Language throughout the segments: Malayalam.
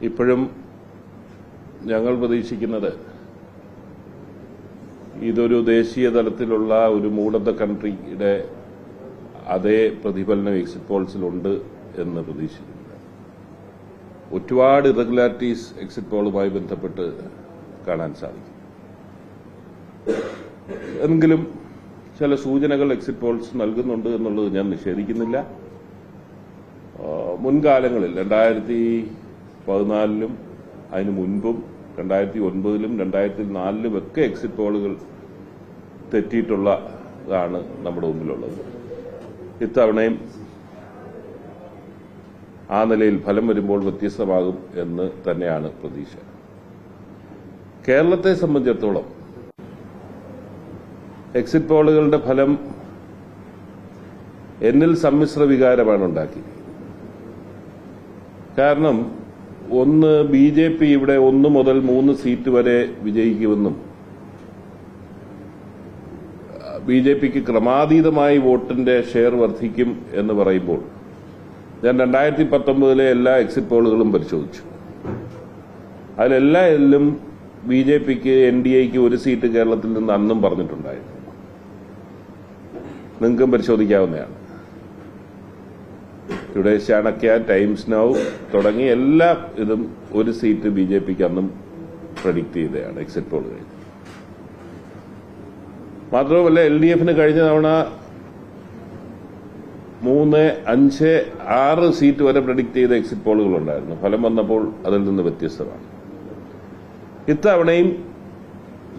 ഇപ്പോഴും ഞങ്ങൾ പ്രതീക്ഷിക്കുന്നത് ഇതൊരു ദേശീയ തലത്തിലുള്ള ഒരു മൂഡ് ഓഫ് ദ കൺട്രിയുടെ അതേ പ്രതിഫലനം എക്സിറ്റ് പോൾസിലുണ്ട് എന്ന് പ്രതീക്ഷിക്കുന്നു. ഒരുപാട് ഇറഗുലാരിറ്റീസ് എക്സിറ്റ് പോളുമായി ബന്ധപ്പെട്ട് കാണാൻ സാധിക്കും. എങ്കിലും ചില സൂചനകൾ എക്സിറ്റ് പോൾസ് നൽകുന്നുണ്ട് എന്നുള്ളത് ഞാൻ നിഷേധിക്കുന്നില്ല. മുൻകാലങ്ങളിൽ 2014 അതിനു മുൻപും 2009 2004 ഒക്കെ എക്സിറ്റ് പോളുകൾ തെറ്റിയിട്ടുള്ളതാണ് നമ്മുടെ മുമ്പിലുള്ളത്. ഇത്തവണയും ആ നിലയിൽ ഫലം വരുമ്പോൾ വ്യത്യസ്തമാകും എന്ന് തന്നെയാണ് പ്രതീക്ഷ. കേരളത്തെ സംബന്ധിച്ചിടത്തോളം എക്സിറ്റ് പോളുകളുടെ ഫലം എന്നിൽ സമ്മിശ്ര വികാരമാണ് ഉണ്ടാക്കി. കാരണം ഒന്ന്, ബി.ജെ.പി. ഇവിടെ 1 മുതൽ 3 സീറ്റ് വരെ വിജയിക്കുമെന്നും ബി.ജെ.പിക്ക് ക്രമാതീതമായി വോട്ടിന്റെ ഷെയർ വർദ്ധിക്കും എന്ന് പറയുമ്പോൾ ഞാൻ 2019 എല്ലാ എക്സിറ്റ് പോളുകളും പരിശോധിച്ചു. അതിലെല്ലാം ബി.ജെ.പിക്ക് എൻ.ഡി.എക്ക് 1 സീറ്റ് കേരളത്തിൽ നിന്ന് അന്നും പറഞ്ഞിട്ടുണ്ടായിരുന്നു. നിങ്ങൾക്കും പരിശോധിക്കാവുന്നതാണ്. ടുഡേ ചാണക്യ, ടൈംസ് നൗ തുടങ്ങി എല്ലാ ഇതും 1 സീറ്റ് ബി.ജെ.പിക്ക് അന്നും പ്രഡിക്ട് ചെയ്തതാണ് എക്സിറ്റ് പോൾ കഴിഞ്ഞ്. മാത്രവുമല്ല എൽ.ഡി.എഫിന് കഴിഞ്ഞ തവണ 3, 5, 6 സീറ്റ് വരെ പ്രഡിക്ട് ചെയ്ത എക്സിറ്റ് പോളുകളുണ്ടായിരുന്നു. ഫലം വന്നപ്പോൾ അതിൽ നിന്ന് വ്യത്യസ്തമാണ്. ഇത്തവണയും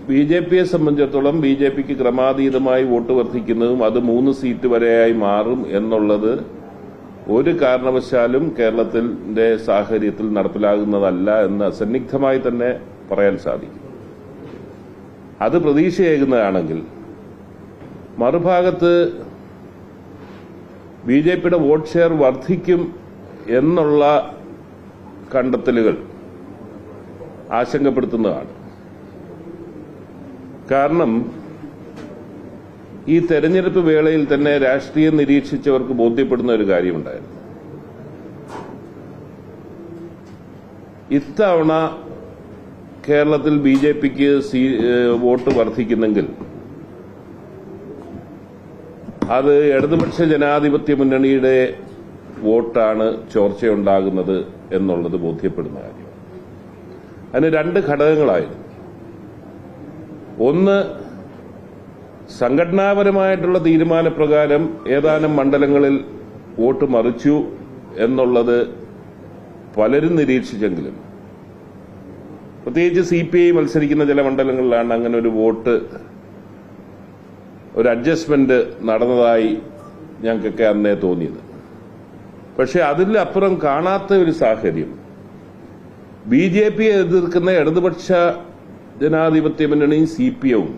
ബി.ജെ.പിയെ സംബന്ധിച്ചിടത്തോളം ബി.ജെ.പിക്ക് ക്രമാതീതമായി വോട്ട് വർദ്ധിക്കുന്നതും അത് 3 സീറ്റ് വരെയായി മാറും എന്നുള്ളത് ഒരു കാരണവശാലും കേരളത്തിന്റെ സാഹചര്യത്തിൽ നടപ്പിലാകുന്നതല്ല എന്ന് അസന്നിഗ്ധമായി തന്നെ പറയാൻ സാധിക്കും. അത് പ്രതീക്ഷയേകുന്നതാണെങ്കിൽ മറുഭാഗത്ത് ബി.ജെ.പിയുടെ വോട്ട് ഷെയർ വർദ്ധിക്കും എന്നുള്ള കണ്ടെത്തലുകൾ ആശങ്കപ്പെടുത്തുന്നതാണ്. കാരണം ഈ തെരഞ്ഞെടുപ്പ് വേളയിൽ തന്നെ രാഷ്ട്രീയം നിരീക്ഷിച്ചവർക്ക് ബോധ്യപ്പെടുന്ന ഒരു കാര്യമുണ്ടായിരുന്നു. ഇത്തവണ കേരളത്തിൽ ബി.ജെ.പിക്ക് വോട്ട് വർദ്ധിക്കുന്നെങ്കിൽ അത് ഇടതുപക്ഷ ജനാധിപത്യ മുന്നണിയുടെ വോട്ടാണ് ചോർച്ചയുണ്ടാകുന്നത് എന്നുള്ളത് ബോധ്യപ്പെടുന്ന കാര്യം. അതിന് 2 ഘടകങ്ങളായിരുന്നു. ഒന്ന്, സംഘടനാപരമായിട്ടുള്ള തീരുമാനപ്രകാരം ഏതാനും മണ്ഡലങ്ങളിൽ വോട്ട് മറിച്ചു എന്നുള്ളത് പലരും നിരീക്ഷിച്ചെങ്കിലും പ്രത്യേകിച്ച് CPI മത്സരിക്കുന്ന ചില മണ്ഡലങ്ങളിലാണ് അങ്ങനെ ഒരു വോട്ട്, ഒരു അഡ്ജസ്റ്റ്മെന്റ് നടന്നതായി ഞങ്ങൾക്കൊക്കെ അന്നേ തോന്നിയത്. പക്ഷെ അതിലപ്പുറം കാണാത്ത ഒരു സാഹചര്യം ബി.ജെ.പിയെ എതിർക്കുന്ന ഇടതുപക്ഷ ജനാധിപത്യ മുന്നണിയും CPI-യും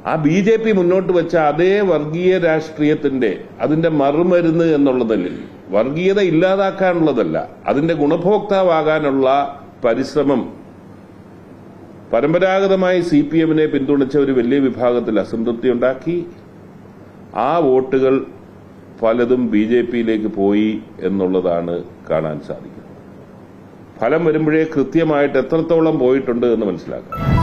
ആ ബി.ജെ.പി. മുന്നോട്ട് വെച്ച അതേ വർഗീയ രാഷ്ട്രീയത്തിന്റെ അതിന്റെ മറുമരുന്ന് എന്നുള്ളതിൽ വർഗീയത ഇല്ലാതാക്കാനുള്ളതല്ല, അതിന്റെ ഗുണഭോക്താവാകാനുള്ള പരിശ്രമം പരമ്പരാഗതമായി CPM-നെ പിന്തുണച്ച ഒരു വലിയ വിഭാഗത്തിൽ അസംതൃപ്തി ഉണ്ടാക്കി. ആ വോട്ടുകൾ പലതും ബി.ജെ.പിയിലേക്ക് പോയി എന്നുള്ളതാണ് കാണാൻ സാധിക്കുന്നത്. ഫലം വരുമ്പോഴേ കൃത്യമായിട്ട് എത്രത്തോളം പോയിട്ടുണ്ട് എന്ന് മനസ്സിലാക്കാം.